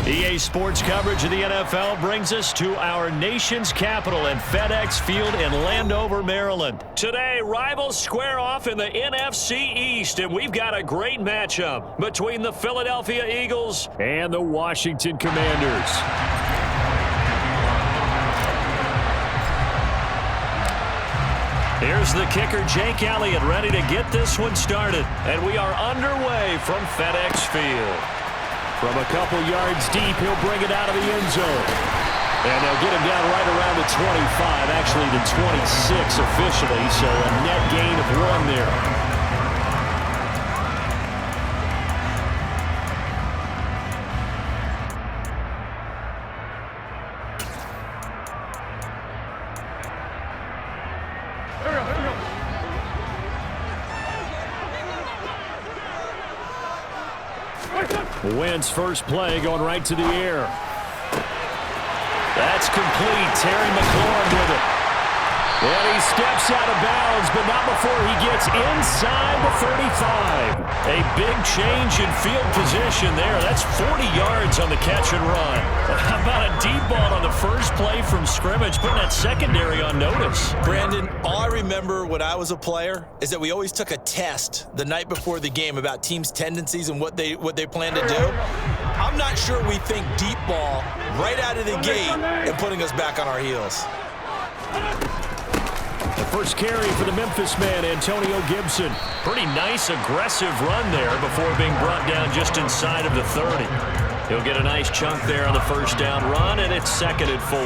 EA Sports coverage of the NFL brings us to our nation's capital at FedEx Field in Landover, Maryland. Today, rivals square off in the NFC East, and we've got a great matchup between the Philadelphia Eagles and the Washington Commanders. Here's the kicker, Jake Elliott, ready to get this one started. And we are underway from FedEx Field. From a couple yards deep, he'll bring it out of the end zone. And they'll get him down right around the 25, actually the 26 officially, so a net gain of 1 there. Wentz first play going right to the air. That's complete. Terry McLaurin with it. And he steps out of bounds, but not before he gets inside the 35. A big change in field position there. That's 40 yards on the catch and run. How about a deep ball on the first play from scrimmage, putting that secondary on notice? Brandon, all I remember when I was a player is that we always took a test the night before the game about teams' tendencies and what they plan to do. I'm not sure we think deep ball right out of the gate and putting us back on our heels. The first carry for the Memphis man, Antonio Gibson. Pretty nice, aggressive run there before being brought down just inside of the 30. He'll get a nice chunk there on the first down run, and it's 2nd and 4.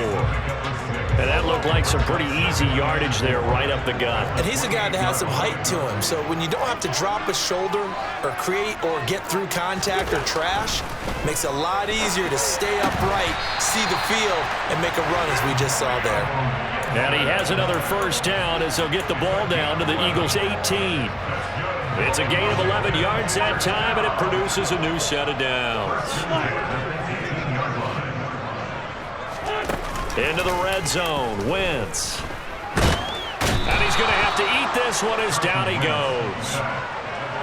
And that looked like some pretty easy yardage there right up the gut. And he's a guy that has some height to him, so when you don't have to drop a shoulder or create or get through contact or trash, makes it a lot easier to stay upright, see the field, and make a run as we just saw there. And he has another first down as they'll get the ball down to the Eagles' 18. It's a gain of 11 yards that time, and it produces a new set of downs. Into the red zone, Wentz. And he's going to have to eat this one as down he goes.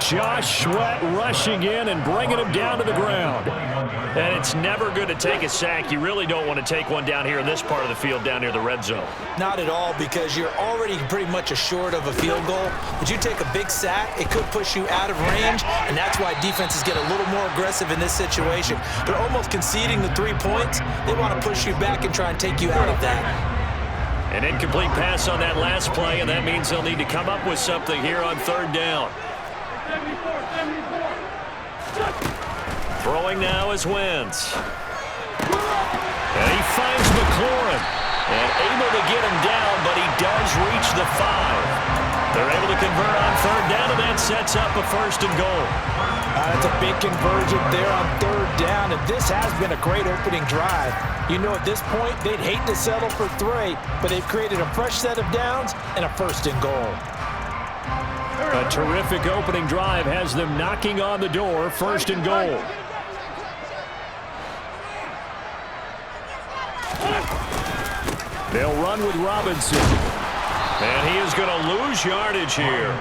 Josh Sweat rushing in and bringing him down to the ground. And it's never good to take a sack. You really don't want to take one down here in this part of the field down near the red zone. Not at all, because you're already pretty much assured of a field goal. But you take a big sack, it could push you out of range, and that's why defenses get a little more aggressive in this situation. They're almost conceding the 3 points. They want to push you back and try and take you out of that. An incomplete pass on that last play, and that means they'll need to come up with something here on 3rd down. Throwing now is Wentz. And he finds McLaurin. And able to get him down, but he does reach the 5. They're able to convert on 3rd down, and that sets up a 1st and goal. That's a big conversion there on 3rd down, and this has been a great opening drive. You know, at this point, they'd hate to settle for 3, but they've created a fresh set of downs and a 1st and goal. A terrific opening drive has them knocking on the door, 1st and goal. They'll run with Robinson. And he is going to lose yardage here.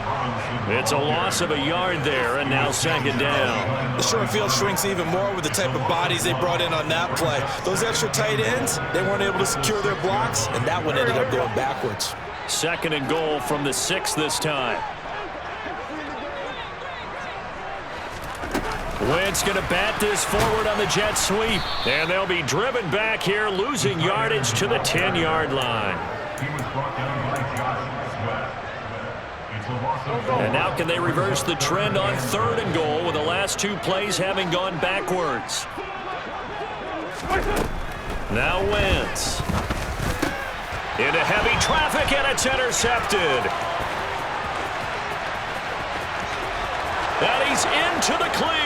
It's a loss of a yard there, and now 2nd down. The short field shrinks even more with the type of bodies they brought in on that play. Those extra tight ends, they weren't able to secure their blocks, and that one ended up going backwards. 2nd and goal from the 6 this time. Wentz going to bat this forward on the jet sweep. And they'll be driven back here, losing yardage to the 10-yard line. And now can they reverse the trend on 3rd and goal with the last 2 plays having gone backwards? Now Wentz. Into heavy traffic, and it's intercepted. And he's into the clear.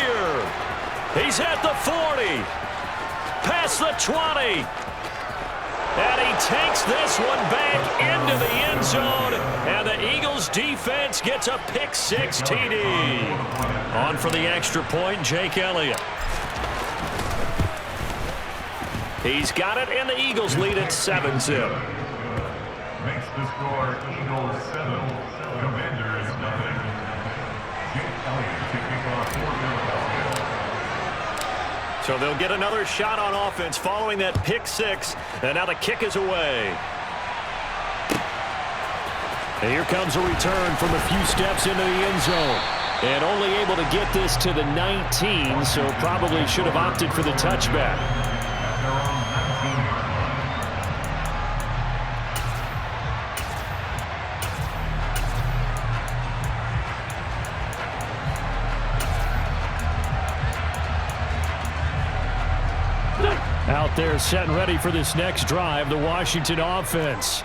He's at the 40. Past the 20. And he takes this one back into the end zone. And the Eagles defense gets a pick-6 TD. On for the extra point, Jake Elliott. He's got it, and the Eagles lead at 7-0. Makes the score Eagles 7, Commanders 9. Jake Elliott kicking off for Philadelphia. So they'll get another shot on offense following that pick six. And now the kick is away. And here comes a return from a few steps into the end zone. And only able to get this to the 19, so probably should have opted for the touchback. Out there set and ready for this next drive, the Washington offense.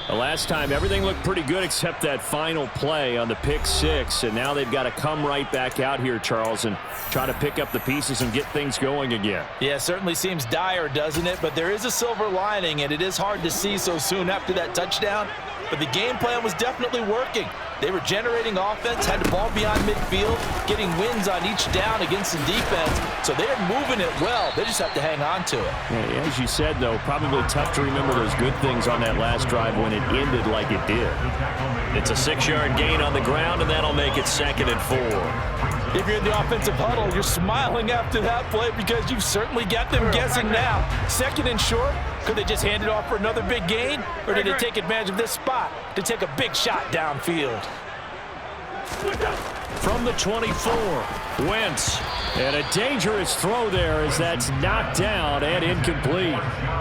The last time, everything looked pretty good except that final play on the pick six, and now they've got to come right back out here, Charles, and try to pick up the pieces and get things going again. Yeah, it certainly seems dire, doesn't it? But there is a silver lining, and it is hard to see so soon after that touchdown. But the game plan was definitely working. They were generating offense, had the ball beyond midfield, getting wins on each down against the defense. So they're moving it well. They just have to hang on to it. Yeah, as you said, though, probably tough to remember those good things on that last drive when it ended like it did. It's a 6-yard gain on the ground, and that'll make it 2nd and 4. If you're in the offensive huddle, you're smiling after that play because you've certainly got them guessing now. 2nd and short. Could they just hand it off for another big gain? Or did they take advantage of this spot to take a big shot downfield? From the 24, Wentz. And a dangerous throw there as that's knocked down and incomplete.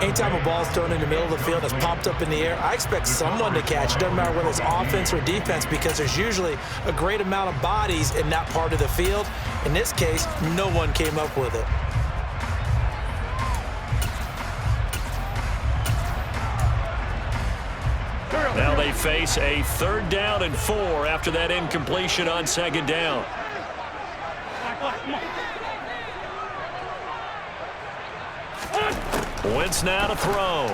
Anytime a ball's thrown in the middle of the field that's popped up in the air, I expect someone to catch. It doesn't matter whether it's offense or defense because there's usually a great amount of bodies in that part of the field. In this case, no one came up with it. Now they face a 3rd down and 4 after that incompletion on 2nd down. Wentz now to throw.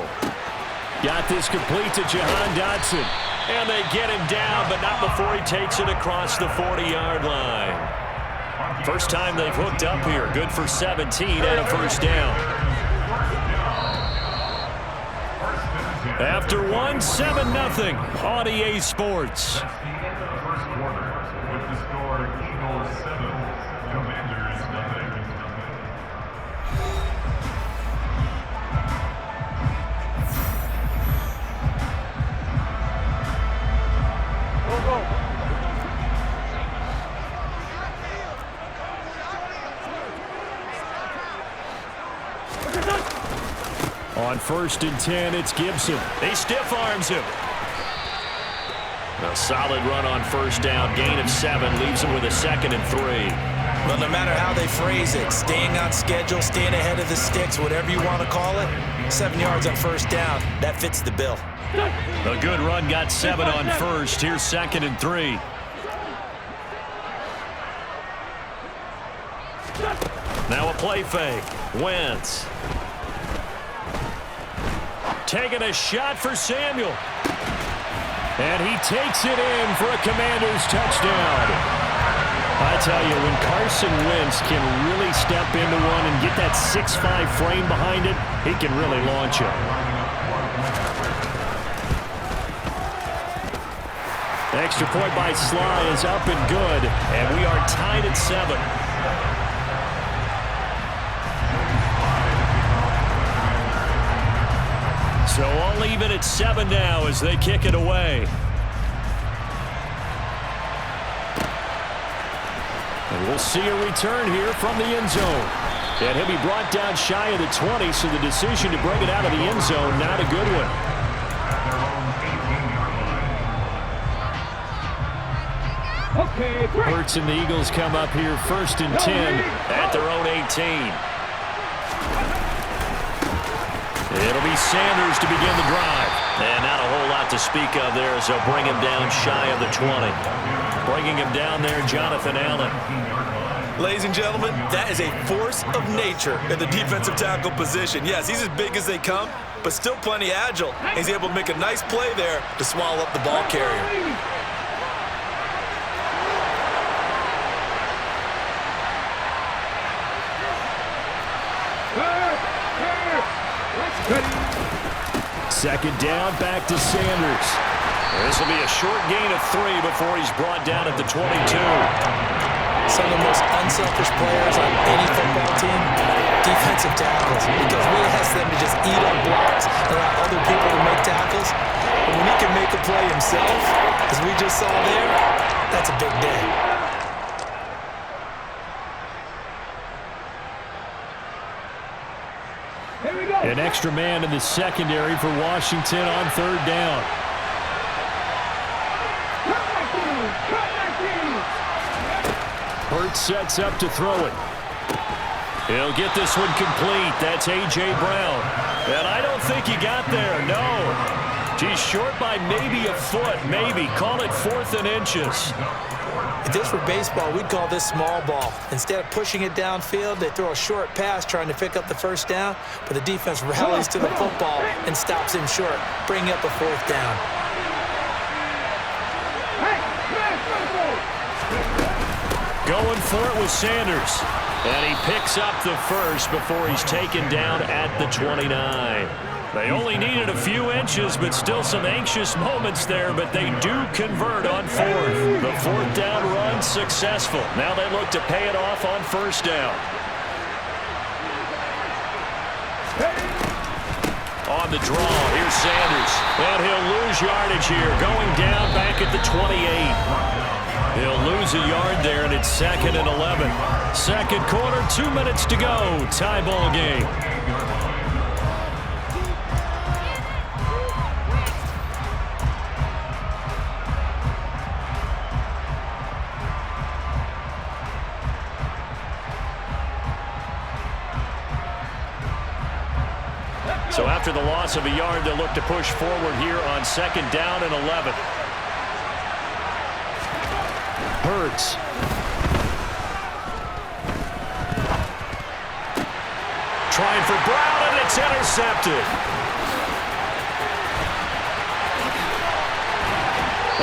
Got this complete to Jahan Dotson. And they get him down, but not before he takes it across the 40-yard line. First time they've hooked up here. Good for 17 and a 1st down. After 1, 7-0 on EA Sports. First quarter with the score Eagles 7, Commanders 0. On 1st and 10, it's Gibson. He stiff arms him. A solid run on 1st down. Gain of 7 leaves him with a 2nd and 3. Well, no matter how they phrase it, staying on schedule, staying ahead of the sticks, whatever you want to call it, 7 yards on 1st down, that fits the bill. A good run got 7 on 1st. Here's 2nd and 3. Now a play fake. Wentz. Taking a shot for Samuel. And he takes it in for a Commanders touchdown. I tell you, when Carson Wentz can really step into one and get that 6'5" frame behind it, he can really launch it. Extra point by Sly is up and good, and we are tied at 7. So all even at 7 now as they kick it away. And we'll see a return here from the end zone. And he'll be brought down shy of the 20, so the decision to bring it out of the end zone, not a good one. Hurts and the Eagles come up here 1st and 10 at their own 18. It'll be Sanders to begin the drive. And not a whole lot to speak of there as they'll bring him down shy of the 20. Bringing him down there, Jonathan Allen. Ladies and gentlemen, that is a force of nature in the defensive tackle position. Yes, he's as big as they come, but still plenty agile. He's able to make a nice play there to swallow up the ball carrier. Second down, back to Sanders. This will be a short gain of 3 before he's brought down at the 22. Some of the most unselfish players on any football team, defensive tackles because we ask them to just eat up blocks and allow other people to make tackles. But when he can make a play himself, as we just saw there, that's a big day. An extra man in the secondary for Washington on third down. Hurts sets up to throw it. He'll get this one complete. That's A.J. Brown. And I don't think he got there, no. He's short by maybe a foot, maybe. Call it 4th and inches. If this were baseball, we'd call this small ball. Instead of pushing it downfield, they throw a short pass trying to pick up the first down, but the defense rallies to the football and stops him short, bringing up a 4th down. Going for it with Sanders. And he picks up the first before he's taken down at the 29. They only needed a few inches, but still some anxious moments there, but they do convert on 4th. The 4th down run successful. Now they look to pay it off on 1st down. On the draw, here's Sanders. And he'll lose yardage here, going down back at the 28. He'll lose a yard there, and it's 2nd and 11. Second quarter, 2 minutes to go. Tie ball game. So after the loss of a yard, they'll look to push forward here on 2nd down and 11. Hurts. Trying for Brown, and it's intercepted.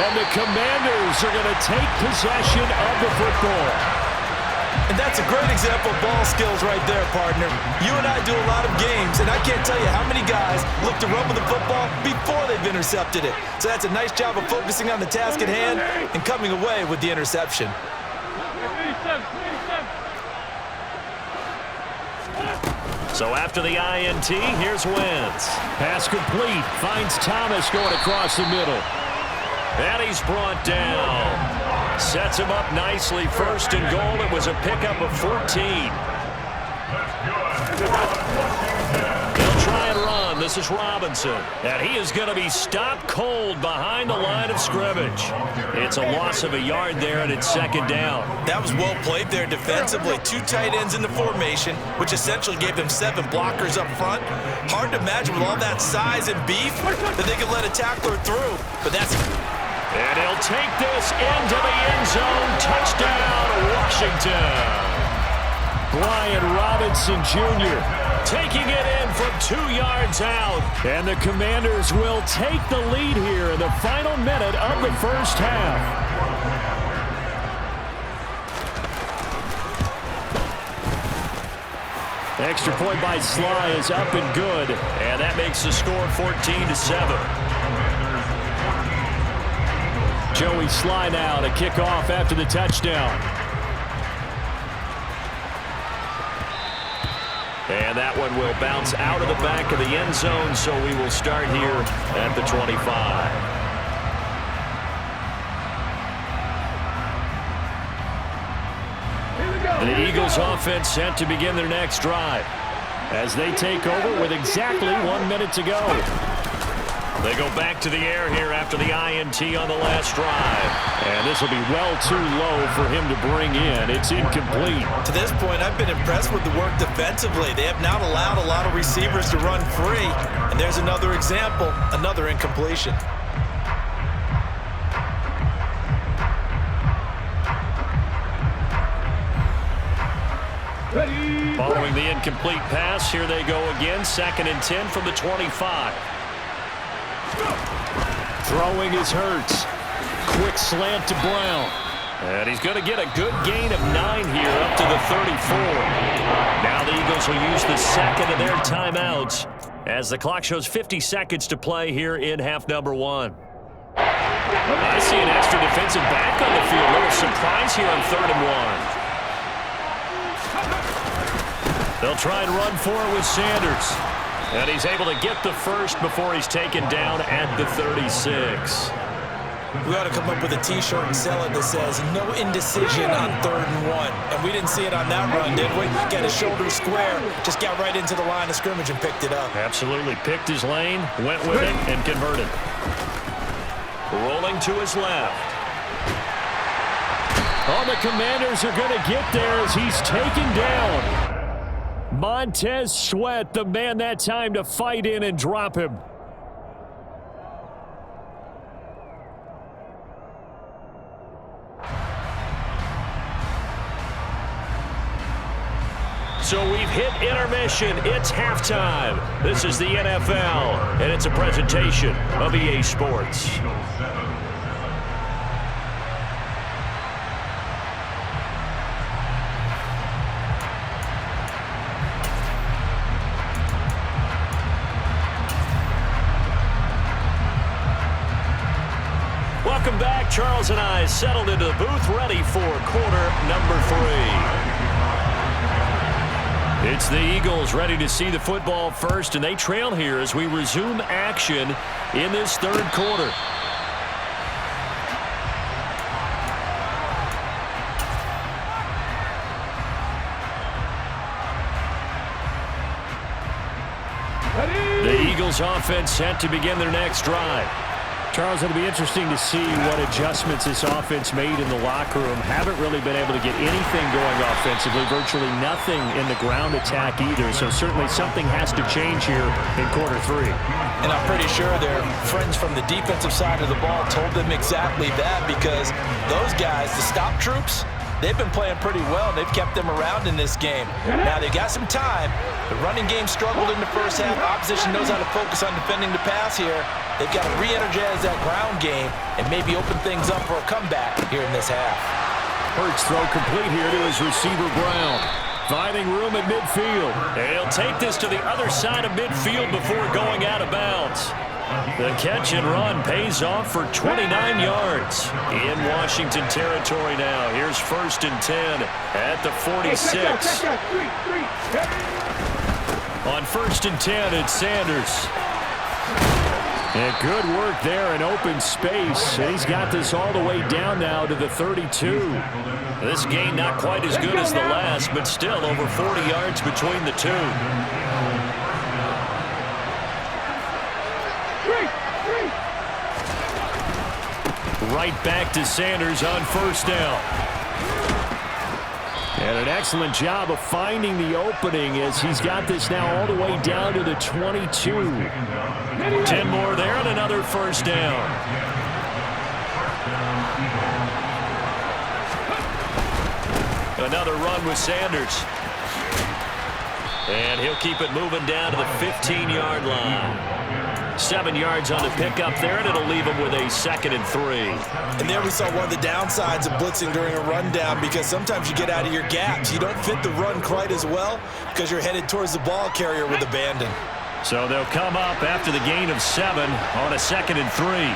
And the Commanders are going to take possession of the football. And that's a great example of ball skills right there, partner. You and I do a lot of games, and I can't tell you how many guys look to run with the football before they've intercepted it. So that's a nice job of focusing on the task at hand and coming away with the interception. So after the INT, here's Wentz. Pass complete. Finds Thomas going across the middle. And he's brought down. Sets him up nicely. 1st and goal. It was a pickup of 14. He'll try and run. This is Robinson. And he is going to be stopped cold behind the line of scrimmage. It's a loss of a yard there, and it's 2nd down. That was well played there defensively. 2 tight ends in the formation, which essentially gave them 7 blockers up front. Hard to imagine with all that size and beef that they could let a tackler through. But that's... And he'll take this into the end zone. Touchdown, Washington. Brian Robinson Jr. taking it in from 2 yards out. And the Commanders will take the lead here in the final minute of the 1st half. Extra point by Sly is up and good. And that makes the score 14-7. Joey Sly now to kick off after the touchdown. And that one will bounce out of the back of the end zone, so we will start here at the 25. The Eagles offense set to begin their next drive as they take over with exactly 1 minute to go. They go back to the air here after the INT on the last drive. And this will be well too low for him to bring in. It's incomplete. To this point, I've been impressed with the work defensively. They have not allowed a lot of receivers to run free. And there's another example, another incompletion. Following the incomplete pass, here they go again. 2nd and 10 from the 25. Throwing is Hurts. Quick slant to Brown. And he's going to get a good gain of 9 here up to the 34. Now the Eagles will use the 2nd of their timeouts as the clock shows 50 seconds to play here in half number 1. I see an extra defensive back on the field. A little surprise here on 3rd and 1. They'll try and run for it with Sanders. And he's able to get the first before he's taken down at the 36. We ought to come up with a T-shirt and sell it that says, no indecision on 3rd and 1. And we didn't see it on that run, did we? Got his shoulder square, just got right into the line of scrimmage and picked it up. Absolutely. Picked his lane, went with it, and converted. Rolling to his left. Oh, the Commanders are going to get there as he's taken down. Montez Sweat, the man that time to fight in and drop him. So we've hit intermission. It's halftime. This is the NFL, and it's a presentation of EA Sports. Welcome back. Charles and I settled into the booth, ready for quarter number 3. It's the Eagles ready to see the football first, and they trail here as we resume action in this 3rd quarter. The Eagles offense set to begin their next drive. Charles, it'll be interesting to see what adjustments this offense made in the locker room. Haven't really been able to get anything going offensively, virtually nothing in the ground attack either. So certainly something has to change here in quarter 3. And I'm pretty sure their friends from the defensive side of the ball told them exactly that, because those guys, the stop troops, they've been playing pretty well. They've kept them around in this game. Now they got some time. The running game struggled in the first half. Opposition knows how to focus on defending the pass here. They've got to re-energize that ground game and maybe open things up for a comeback here in this half. Hurts throw complete here to his receiver Brown. Finding room at midfield. And he'll take this to the other side of midfield before going out of bounds. The catch and run pays off for 29 yards in Washington territory now. Here's 1st and 10 at the 46. On 1st and 10, it's Sanders. And good work there in open space. And he's got this all the way down now to the 32. This gain not quite as good as the last, but still over 40 yards between the two. Right back to Sanders on 1st down. And an excellent job of finding the opening as he's got this now all the way down to the 22. 10 more there and another 1st down. Another run with Sanders. And he'll keep it moving down to the 15-yard line. 7 yards on the pickup there, and it'll leave him with a 2nd and 3. And there we saw one of the downsides of blitzing during a rundown, because sometimes you get out of your gaps. You don't fit the run quite as well because you're headed towards the ball carrier with abandon. So they'll come up after the gain of 7 on a 2nd and 3.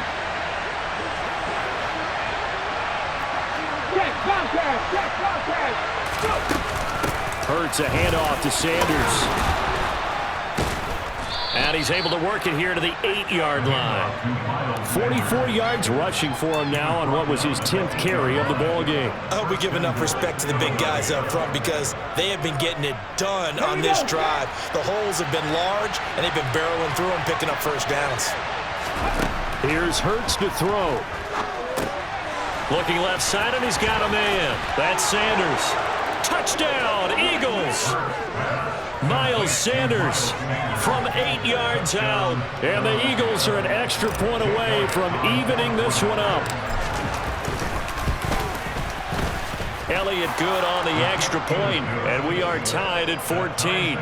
Hurts a handoff to Sanders. And he's able to work it here to the 8-yard line. 44 yards rushing for him now on what was his 10th carry of the ball game. I hope we give enough respect to the big guys up front, because they have been getting it done on this drive. The holes have been large, and they've been barreling through and picking up 1st downs. Here's Hurts to throw. Looking left side, and he's got a man. That's Sanders. Touchdown, Eagles! Miles Sanders from 8 yards out. And the Eagles are an extra point away from evening this one up. Elliott good on the extra point, and we are tied at 14.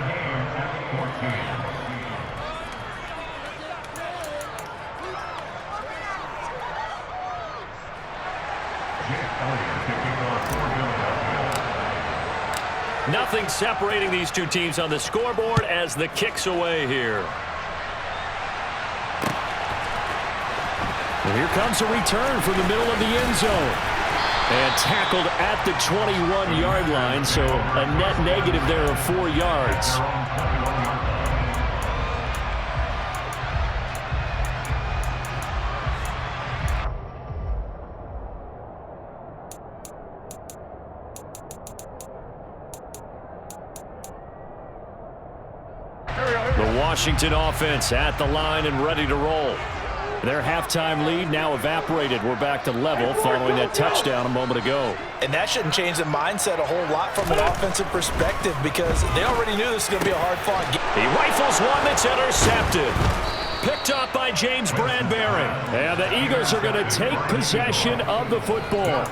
Nothing separating these two teams on the scoreboard as the kick's away here. And here comes a return from the middle of the end zone. And tackled at the 21-yard line, so a net negative there of 4 yards. The Washington offense at the line and ready to roll. Their halftime lead now evaporated. We're back to level following that touchdown a moment ago. And that shouldn't change the mindset a whole lot from an offensive perspective because they already knew this was going to be a hard-fought game. He rifles one that's intercepted. Picked up by James Bradbury. And the Eagles are going to take possession of the football.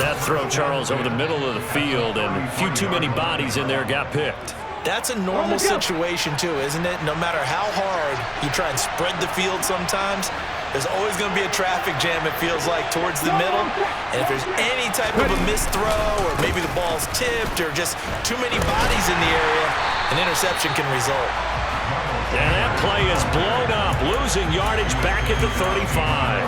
That throw, Charles, over the middle of the field, and a few too many bodies in there got picked. That's a normal situation, too, isn't it? No matter how hard you try and spread the field sometimes, there's always going to be a traffic jam, it feels like, towards the middle. And if there's any type of a missed throw or maybe the ball's tipped or just too many bodies in the area, an interception can result. And that play is blown up, losing yardage back at the 35.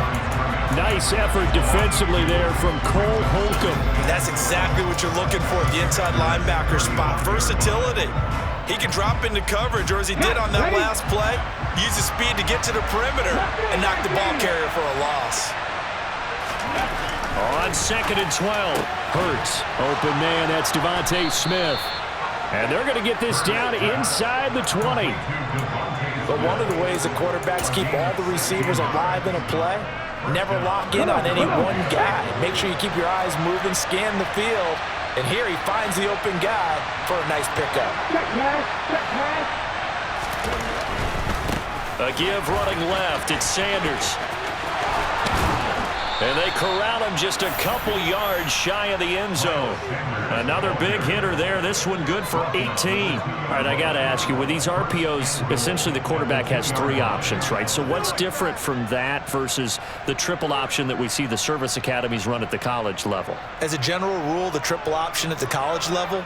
Nice effort defensively there from Cole Holcomb. That's exactly what you're looking for at the inside linebacker spot. Versatility. He can drop into coverage, or as he did on that last play, use his speed to get to the perimeter and knock the ball carrier for a loss. On 2nd and 12, Hurts. Open man, that's Devontae Smith. And they're going to get this down inside the 20. But one of the ways the quarterbacks keep all the receivers alive in a play, never lock in on any one guy. Make sure you keep your eyes moving, scan the field, and here he finds the open guy for a nice pickup. A give running left, it's Sanders. And they corral him just a couple yards shy of the end zone. Another big hitter there. This one good for 18. All right, I got to ask you, with these RPOs, essentially the quarterback has 3 options, right? So what's different from that versus the triple option that we see the service academies run at the college level? As a general rule, the triple option at the college level,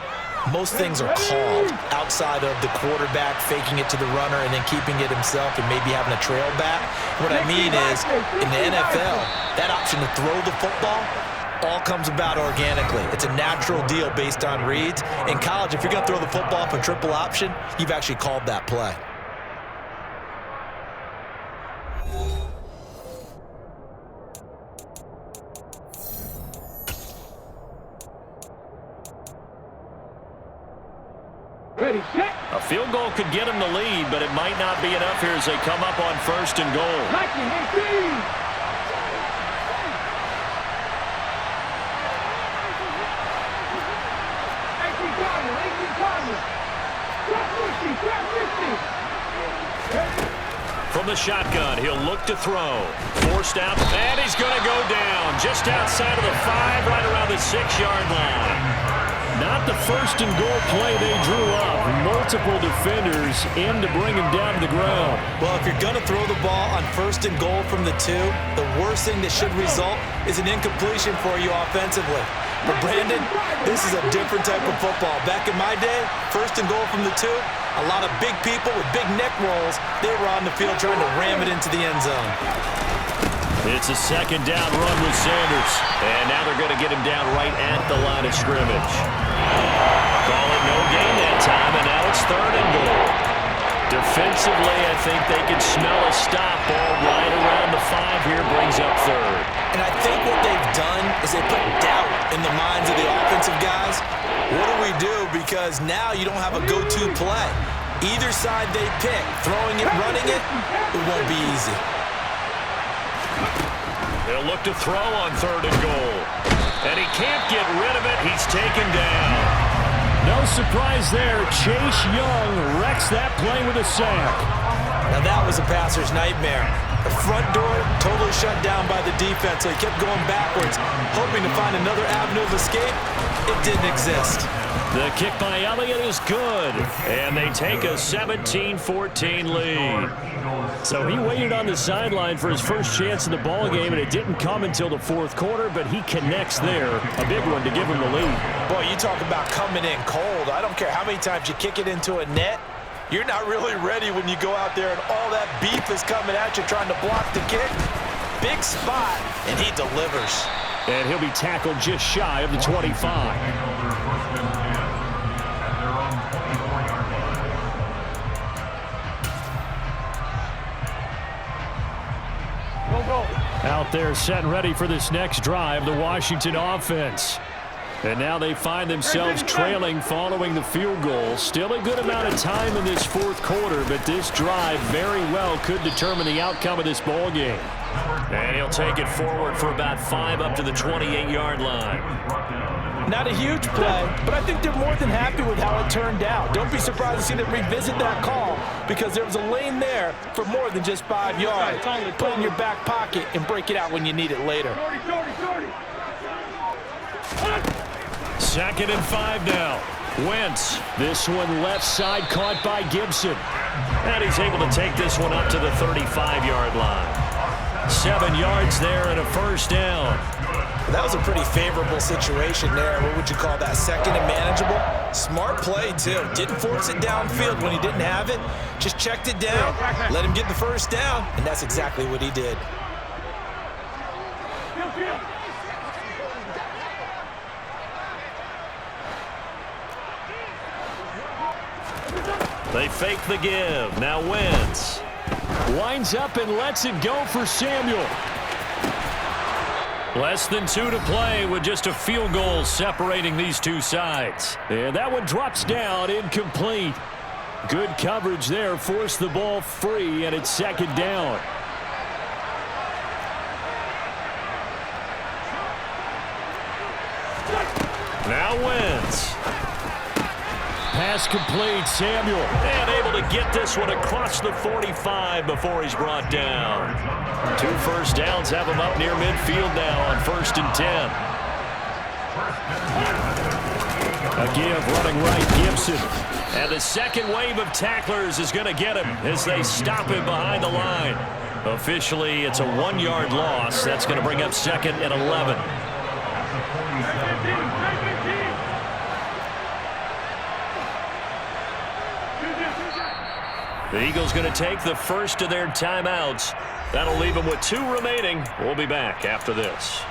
most things are called outside of the quarterback faking it to the runner and then keeping it himself and maybe having a trail back. What I mean is, in the NFL, that option to throw the football all comes about organically. It's a natural deal based on reads. In college, if you're going to throw the football for triple option, you've actually called that play. A field goal could get them the lead, but it might not be enough here as they come up on 1st and goal. From the shotgun, he'll look to throw. Forced out, and he's going to go down just outside of the 5, right around the 6-yard line. Not the 1st and goal play they drew up. Multiple defenders in to bring him down to the ground. Well, if you're going to throw the ball on 1st and goal from the 2, the worst thing that should result is an incompletion for you offensively. But Brandon, this is a different type of football. Back in my day, 1st and goal from the 2, a lot of big people with big neck rolls, they were on the field trying to ram it into the end zone. It's a 2nd down run with Sanders. And now they're going to get him down right at the line of scrimmage. Call it no gain that time, and now it's 3rd and goal. Defensively, I think they can smell a stop ball right around the 5 here, brings up 3rd. And I think what they've done is they put doubt in the minds of the offensive guys. What do we do? Because now you don't have a go-to play. Either side they pick, throwing it, running it, it won't be easy. They'll look to throw on 3rd and goal. And he can't get rid of it. He's taken down. No surprise there. Chase Young wrecks that play with a sack. Now that was a passer's nightmare. The front door totally shut down by the defense, so he kept going backwards, hoping to find another avenue of escape. It didn't exist. The kick by Elliott is good, and they take a 17-14 lead. So he waited on the sideline for his first chance in the ball game, and it didn't come until the 4th quarter, but he connects there. A big one to give him the lead. Boy, you talk about coming in cold. I don't care how many times you kick it into a net. You're not really ready when you go out there and all that beef is coming at you trying to block the kick. Big spot, and he delivers. And he'll be tackled just shy of the 25. Out there set and ready for this next drive, the Washington offense. And now they find themselves trailing following the field goal. Still a good amount of time in this fourth quarter, but this drive very well could determine the outcome of this ball game. And he'll take it forward for about 5 up to the 28-yard line. Not a huge play, but I think they're more than happy with how it turned out. Don't be surprised to see them revisit that call because there was a lane there for more than just 5 yards. Put it in your back pocket and break it out when you need it later. 2nd and 5 now. Wentz. This one left side caught by Gibson. And he's able to take this one up to the 35-yard line. 7 yards there and a first down. That was a pretty favorable situation there. What would you call that? 2nd and manageable? Smart play, too. Didn't force it downfield when he didn't have it. Just checked it down, let him get the first down, and that's exactly what he did. They fake the give. Now Wentz winds up and lets it go for Samuel. Less than 2 to play with just a field goal separating these two sides. And that one drops down, incomplete. Good coverage there, forced the ball free, and it's 2nd down. Now Wentz. Pass complete, Samuel. And able to get this one across the 45 before he's brought down. 2 first downs have him up near midfield now on 1st and 10. A give running right, Gibson. And the second wave of tacklers is going to get him as they stop him behind the line. Officially, it's a 1-yard loss. That's going to bring up 2nd and 11. The Eagles going to take the first of their timeouts. That'll leave them with 2 remaining. We'll be back after this.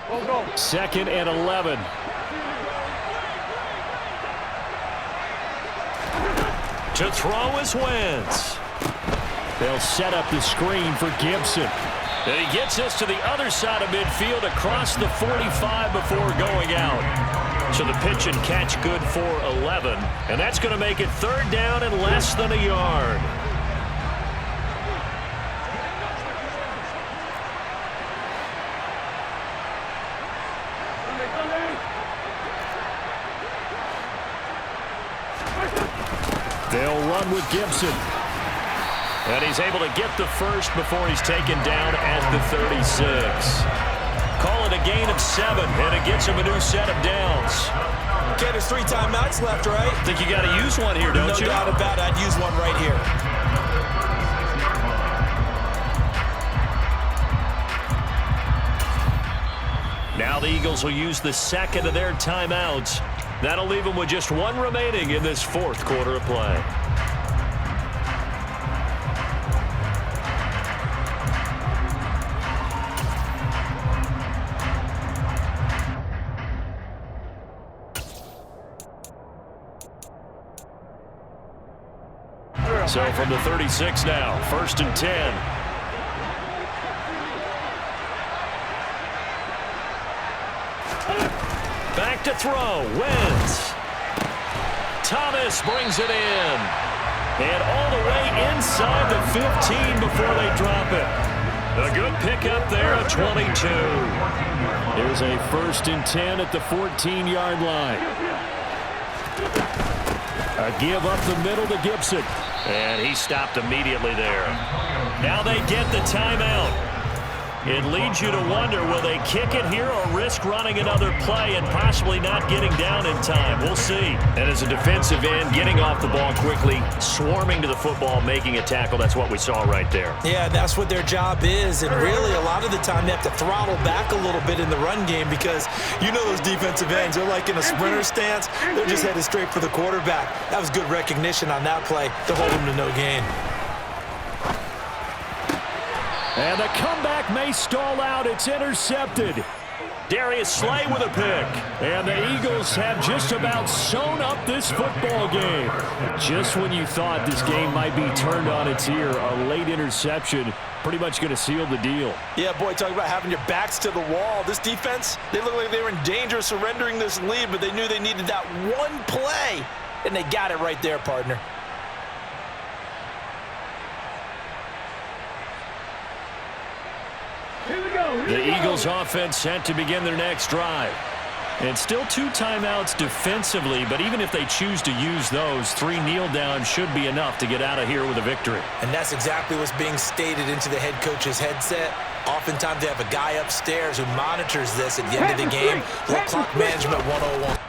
Go. 2nd and 11. To throw is Wentz. They'll set up the screen for Gibson. And he gets this to the other side of midfield across the 45 before going out. So the pitch and catch good for 11. And that's going to make it 3rd down and less than a yard. They'll run with Gibson. And he's able to get the first before he's taken down at the 36. Call it a gain of 7, and it gets him a new set of downs. Okay, there's 3 timeouts left, right? Think you got to use one here, don't you? No doubt about it. I'd use one right here. Now the Eagles will use the 2nd of their timeouts. That'll leave them with just 1 remaining in this 4th quarter of play. So from the 36 now, 1st and 10. Back to throw, Wentz. Thomas brings it in. And all the way inside the 15 before they drop it. A good pickup there at 22. There's a 1st and 10 at the 14-yard line. A give up the middle to Gibson. And he stopped immediately there. Now they get the timeout. It leads you to wonder, will they kick it here or risk running another play and possibly not getting down in time? We'll see. And as a defensive end, getting off the ball quickly, swarming to the football, making a tackle, that's what we saw right there. Yeah, that's what their job is, and really a lot of the time they have to throttle back a little bit in the run game because you know those defensive ends, they're like in a sprinter stance. They're just headed straight for the quarterback. That was good recognition on that play to hold him to no gain. And the comeback may stall out. It's intercepted. Darius Slay with a pick. And the Eagles have just about sewn up this football game. Just when you thought this game might be turned on its ear, a late interception pretty much going to seal the deal. Yeah, boy, talk about having your backs to the wall. This defense, they look like they were in danger of surrendering this lead, but they knew they needed that one play, and they got it right there, partner. The Eagles offense set to begin their next drive. And still 2 timeouts defensively, but even if they choose to use those, 3 kneel downs should be enough to get out of here with a victory. And that's exactly what's being stated into the head coach's headset. Oftentimes they have a guy upstairs who monitors this at the end of the game. Little clock management 101.